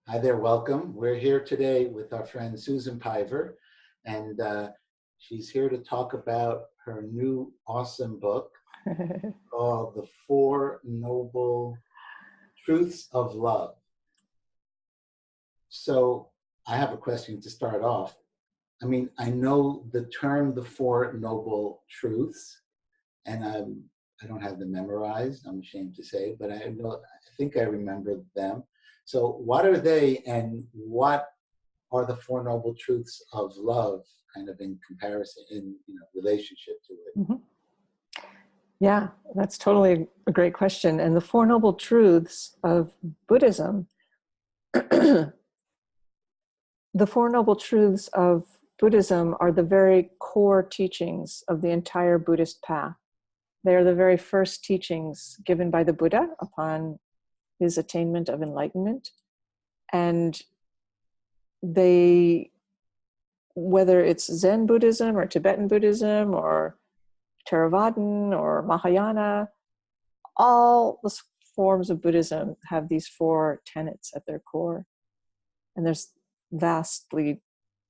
Hi there, welcome. We're here today with our friend Susan Piver, and she's here to talk about her new awesome book called The Four Noble Truths of Love. So I have a question to start off. I mean, I know the term The Four Noble Truths, and I don't have them memorized, I'm ashamed to say, but I think I remember them. So what are they, and what are the Four Noble Truths of love kind of in comparison, in relationship to it? Mm-hmm. Yeah, that's totally a great question. And the Four Noble Truths of Buddhism, the Four Noble Truths of Buddhism are the very core teachings of the entire Buddhist path. They are the very first teachings given by the Buddha upon his attainment of enlightenment. And they, whether it's Zen Buddhism or Tibetan Buddhism or Theravadan or Mahayana, all the forms of Buddhism have these four tenets at their core. And there's vastly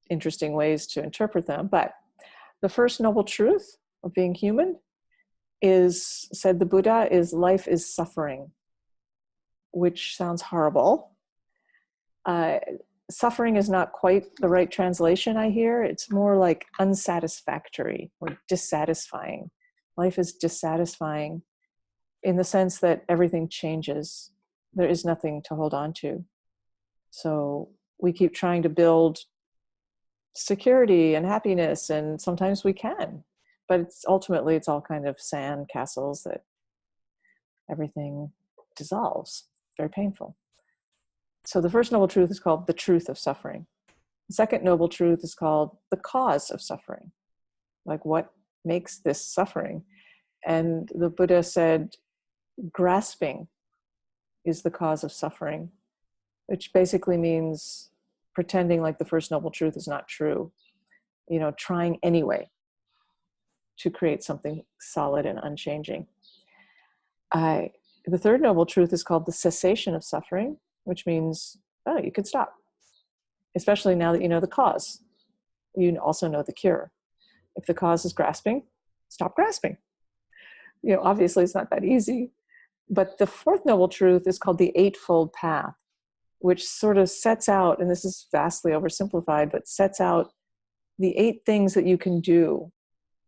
interesting ways to interpret them. But the first noble truth of being human is, said the Buddha, is life is suffering, which sounds horrible. Suffering is not quite the right translation, I hear. It's more like unsatisfactory or dissatisfying. Life is dissatisfying in the sense that everything changes. There is nothing to hold on to. So we keep trying to build security and happiness, and sometimes we can, but ultimately it's all kind of sand castles that everything dissolves. Very painful. So the first noble truth is called the truth of suffering. The second noble truth is called the cause of suffering. Like, what makes this suffering? And the Buddha said, grasping is the cause of suffering, which basically means pretending like the first noble truth is not true. Trying anyway to create something solid and unchanging. The third noble truth is called the cessation of suffering, which means, you could stop. Especially now that you know the cause. You also know the cure. If the cause is grasping, stop grasping. Obviously it's not that easy. But the fourth noble truth is called the Eightfold Path, which sort of sets out, and this is vastly oversimplified, but sets out the 8 things that you can do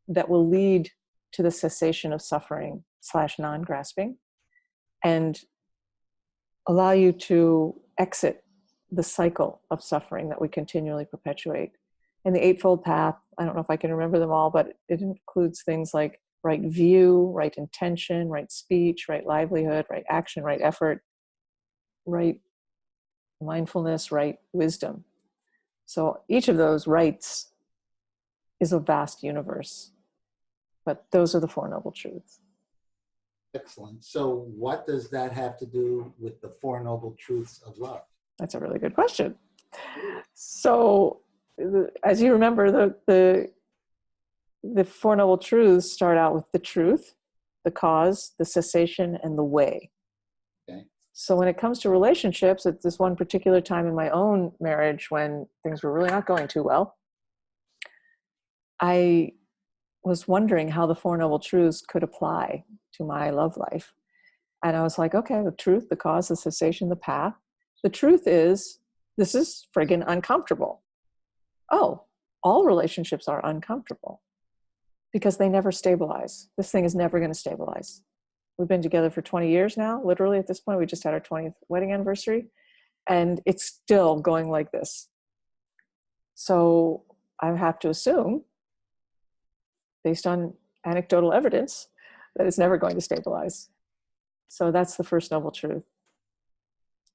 that will lead to the cessation of suffering / non-grasping, and allow you to exit the cycle of suffering that we continually perpetuate. And the Eightfold Path, I don't know if I can remember them all, but it includes things like right view, right intention, right speech, right livelihood, right action, right effort, right mindfulness, right wisdom. So each of those rights is a vast universe. But those are the Four Noble Truths. Excellent. So what does that have to do with the Four Noble Truths of love? That's a really good question. So, as you remember, the Four Noble Truths start out with the truth, the cause, the cessation, and the way. Okay. So when it comes to relationships, at this one particular time in my own marriage when things were really not going too well, I was wondering how the Four Noble Truths could apply to my love life. And I was like, okay, the truth, the cause, the cessation, the path. The truth is, this is friggin' uncomfortable. Oh, all relationships are uncomfortable because they never stabilize. This thing is never going to stabilize. We've been together for 20 years now. Literally at this point, we just had our 20th wedding anniversary, and it's still going like this. So I have to assume, based on anecdotal evidence, that it's never going to stabilize. So that's the first noble truth.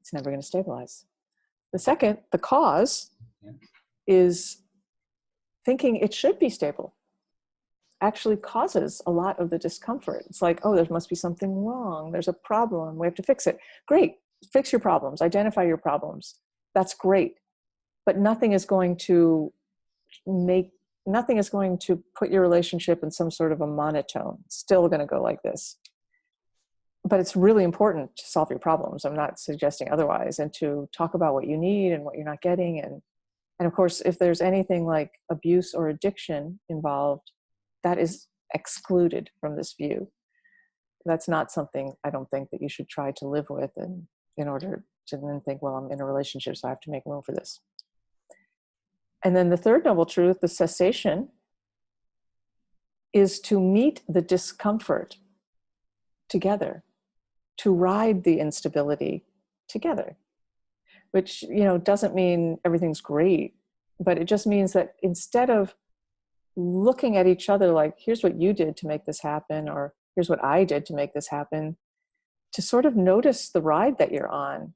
It's never going to stabilize. The second, the cause, is thinking it should be stable. Actually causes a lot of the discomfort. It's like, oh, there must be something wrong. There's a problem. We have to fix it. Great. Fix your problems. Identify your problems. That's great. But nothing is going to put your relationship in some sort of a monotone. It's still going to go like this. but it's really important to solve your problems. I'm not suggesting otherwise, and to talk about what you need and what you're not getting. And of course, if there's anything like abuse or addiction involved, that is excluded from this view. That's not something I don't think that you should try to live with, and in order to then think, well, I'm in a relationship, so I have to make room for this. And then the third noble truth, the cessation, is to meet the discomfort together, to ride the instability together, which, doesn't mean everything's great, but it just means that instead of looking at each other like, here's what you did to make this happen, or here's what I did to make this happen, to sort of notice the ride that you're on.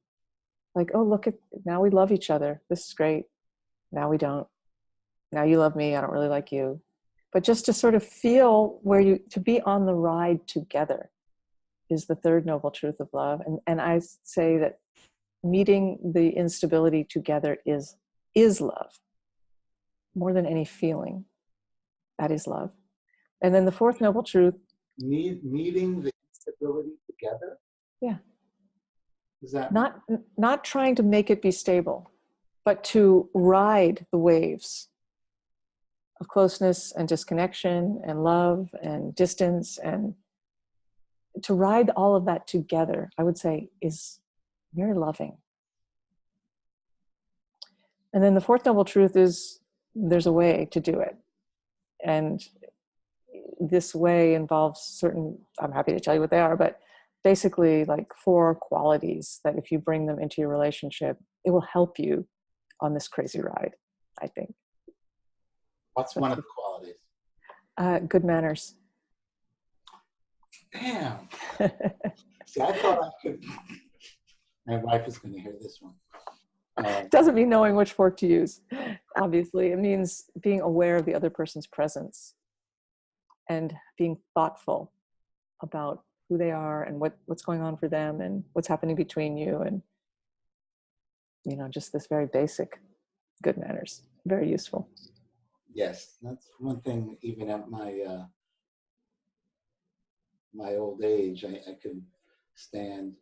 Like, oh, look, now we love each other. This is great. Now we don't. Now you love me. I don't really like you. But just to sort of feel to be on the ride together is the third noble truth of love. And I say that meeting the instability together is love, more than any feeling. That is love. And then the fourth noble truth. Meeting the instability together? Yeah. Is that not trying to make it be stable, but to ride the waves of closeness and disconnection and love and distance, and to ride all of that together, I would say, is very loving. And then the fourth noble truth is there's a way to do it. And this way involves certain, I'm happy to tell you what they are, but basically like 4 qualities that if you bring them into your relationship, it will help you on this crazy ride, I think. What's one of the qualities? Good manners. Damn. See, I thought I could. My wife is going to hear this one. Doesn't mean knowing which fork to use. Obviously, it means being aware of the other person's presence and being thoughtful about who they are and what's going on for them and what's happening between you, and just this very basic good manners. Very useful. Yes, that's one thing. Even at my my old age, I could stand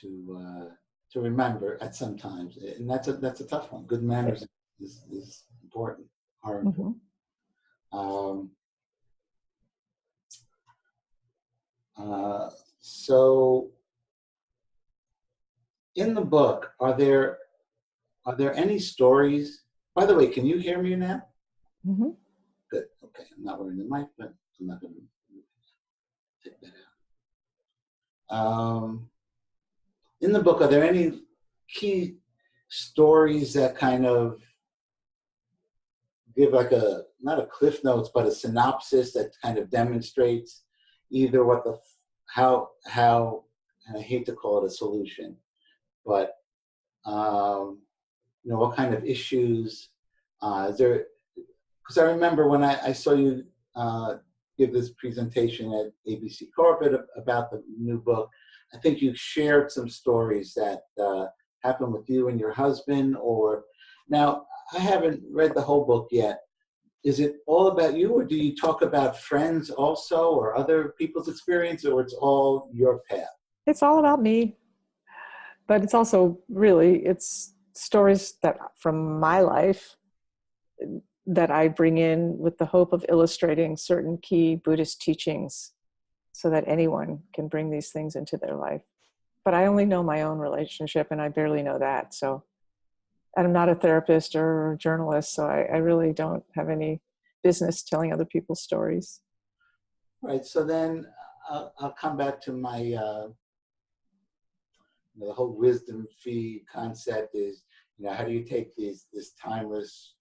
to remember at some times, and that's a tough one. Good manners is important. Are important. So, in the book, are there any stories? By the way, can you hear me now? Mm-hmm. Good. Okay, I'm not wearing the mic, but I'm not going to take that out. In the book, are there any key stories that kind of give like not a cliff notes, but a synopsis that kind of demonstrates either how, and I hate to call it a solution, but what kind of issues is there? Because I remember when I saw you give this presentation at ABC Corporate about the new book, I think you shared some stories that happened with you and your husband. Now, I haven't read the whole book yet. Is it all about you, or do you talk about friends also, or other people's experience, or it's all your path? It's all about me. But it's also it's stories that from my life that I bring in with the hope of illustrating certain key Buddhist teachings so that anyone can bring these things into their life. But I only know my own relationship, and I barely know that. So, and I'm not a therapist or a journalist, so I really don't have any business telling other people's stories. Right. So then I'll come back to my the whole wisdom fee concept is, how do you take this timeless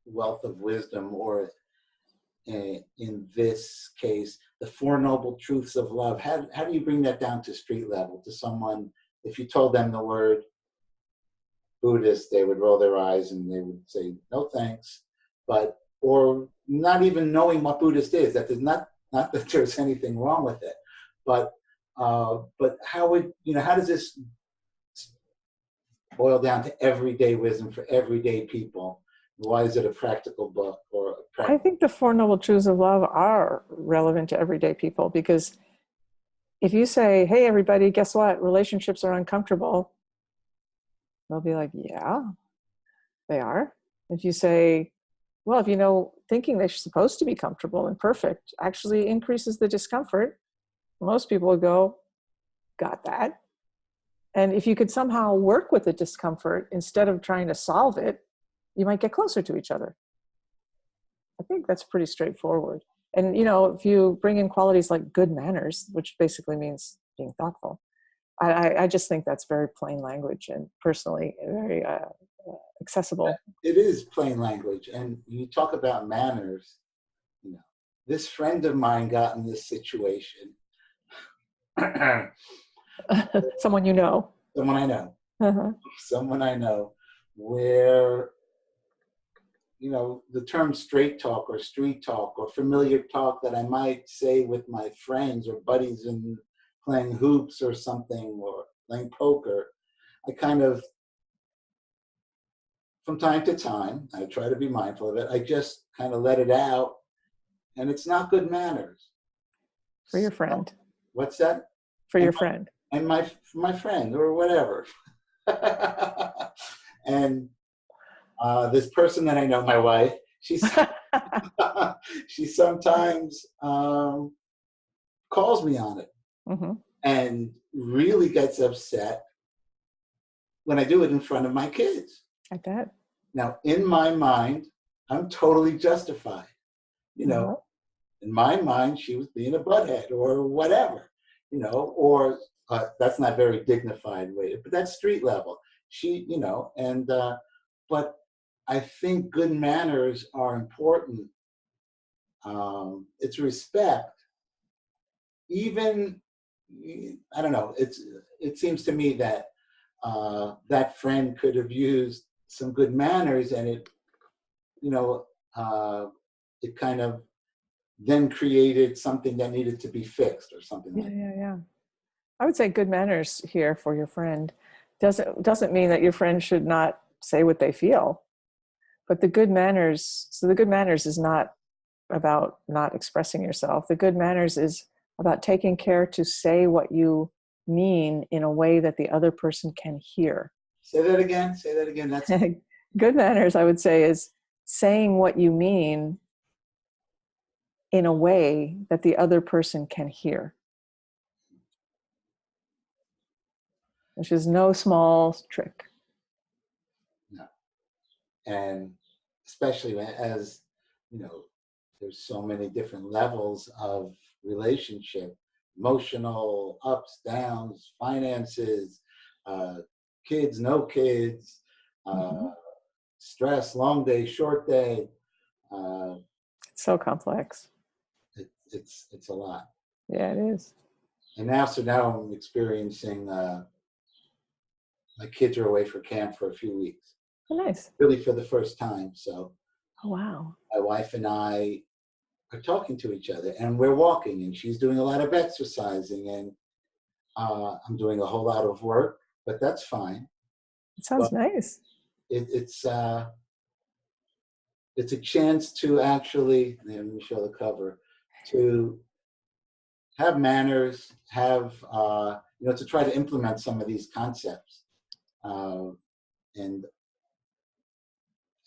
wealth of wisdom, or in this case, the 4 noble truths of love? How do you bring that down to street level to someone? If you told them the word Buddhist, they would roll their eyes and they would say, no thanks. Or not even knowing what Buddhist is, that there's not that there's anything wrong with it, but how does this boil down to everyday wisdom for everyday people? Why is it a practical book? I think the 4 noble truths of love are relevant to everyday people, because if you say, hey, everybody, guess what? Relationships are uncomfortable. They'll be like, yeah, they are. If you say, well, if you know, thinking they're supposed to be comfortable and perfect actually increases the discomfort, most people would go, got that. And if you could somehow work with the discomfort instead of trying to solve it, you might get closer to each other. I think that's pretty straightforward. And, if you bring in qualities like good manners, which basically means being thoughtful, I just think that's very plain language and personally very accessible. It is plain language. And you talk about manners, this friend of mine got in this situation. Someone you know. Someone I know. Uh-huh. Someone I know where, the term straight talk or street talk or familiar talk that I might say with my friends or buddies in playing hoops or something or playing poker, I kind of, from time to time, I try to be mindful of it. I just kind of let it out, and it's not good manners. For your friend. What's that? For your friend. And my friend or whatever. And this person that I know, my wife, she sometimes calls me on it, mm-hmm. and really gets upset when I do it in front of my kids. I bet. Now, in my mind, I'm totally justified. Mm-hmm. In my mind, she was being a butthead or whatever, or that's not very dignified way, but that's street level. She, but I think good manners are important. It's respect. Even, I don't know, it seems to me that that friend could have used some good manners, and it kind of then created something that needed to be fixed or something like that. Yeah. I would say good manners here for your friend doesn't mean that your friend should not say what they feel. But the good manners is not about not expressing yourself. The good manners is about taking care to say what you mean in a way that the other person can hear. Say that again. That's good manners, I would say, is saying what you mean in a way that the other person can hear, which is no small trick. No. And especially as, there's so many different levels of relationship, emotional, ups, downs, finances, kids, no kids, stress, long day, short day. It's so complex. It's a lot. Yeah, it is. And now I'm experiencing, my kids are away for camp for a few weeks. Oh, nice. Really for the first time. So, oh, wow. My wife and I are talking to each other, and we're walking, and she's doing a lot of exercising, and I'm doing a whole lot of work, but that's fine. It sounds nice. It's a chance to actually, let me show the cover, to have manners, have, to try to implement some of these concepts. And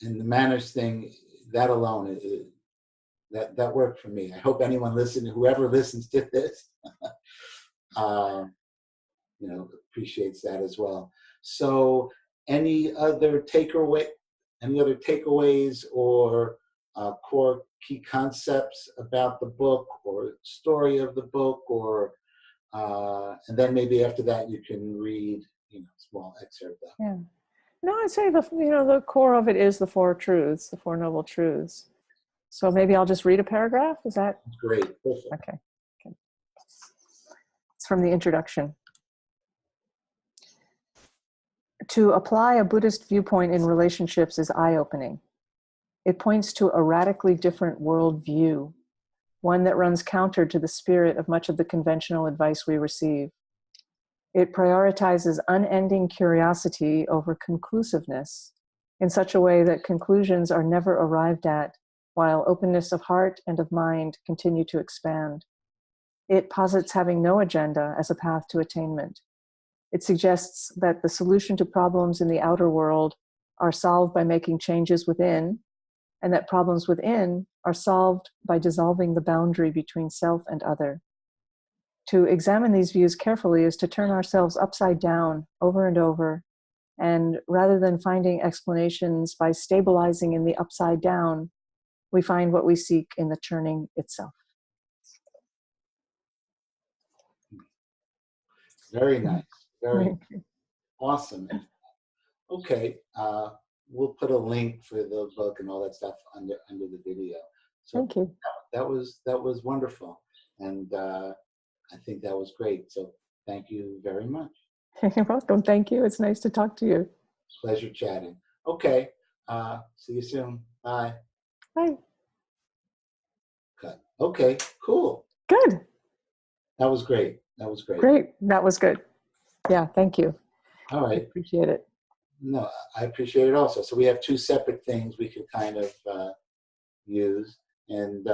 the manners thing, that alone, that worked for me. I hope whoever listens to this, appreciates that as well. So any other takeaways or core key concepts about the book or story of the book, or and then maybe after that you can read, a small excerpt of it. Yeah. No, I'd say the core of it is the Four Truths, the Four Noble Truths. So maybe I'll just read a paragraph. Is that great? Perfect. Okay. It's from the introduction. To apply a Buddhist viewpoint in relationships is eye-opening. It points to a radically different worldview, one that runs counter to the spirit of much of the conventional advice we receive. It prioritizes unending curiosity over conclusiveness in such a way that conclusions are never arrived at, while openness of heart and of mind continue to expand. It posits having no agenda as a path to attainment. It suggests that the solution to problems in the outer world are solved by making changes within, and that problems within are solved by dissolving the boundary between self and other. To examine these views carefully is to turn ourselves upside down over and over, and rather than finding explanations by stabilizing in the upside down, we find what we seek in the turning itself. Very nice. Very awesome. Okay. We'll put a link for the book and all that stuff under the video. So Thank you. that was wonderful, and I think that was great. So thank you very much. You're welcome. Thank you. It's nice to talk to you. Pleasure chatting. Okay. See you soon. Bye. Bye. Cut. Okay. Cool. Good. That was great. That was great. Great. That was good. Yeah. Thank you. All I right. appreciate it. No, I appreciate it also. So we have two separate things we could kind of use, and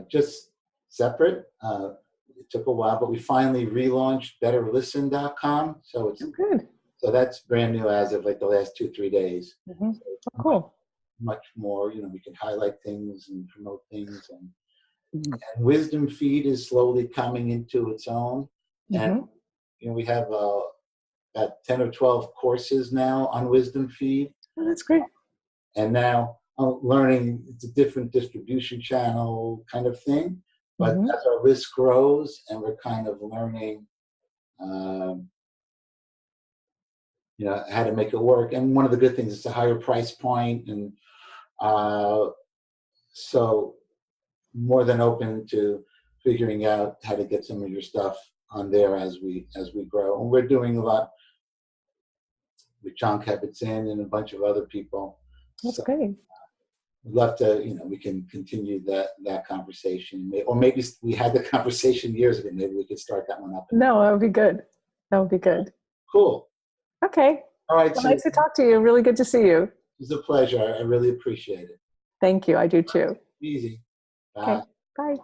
just separate. It took a while, but we finally relaunched BetterListen.com. So it's Good. so that's brand new as of like the last 2-3 days. Mm-hmm. Oh, cool. Much more, we can highlight things and promote things, and Wisdom Feed is slowly coming into its own. And we have about 10 or 12 courses now on Wisdom Feed. Oh, that's great. And now learning it's a different distribution channel kind of thing. But as our list grows and we're kind of learning, how to make it work. And one of the good things is a higher price point, and so more than open to figuring out how to get some of your stuff on there as we grow. And we're doing a lot with John Kabat-Zinn and a bunch of other people. That's great. We'd love to, we can continue that conversation. Or maybe we had the conversation years ago. Maybe we could start that one up. No, that would be good. That would be good. Cool. Okay. All right. Well, So nice to talk to you. Really good to see you. It was a pleasure. I really appreciate it. Thank you. I do too. Easy. Bye. Okay. Bye.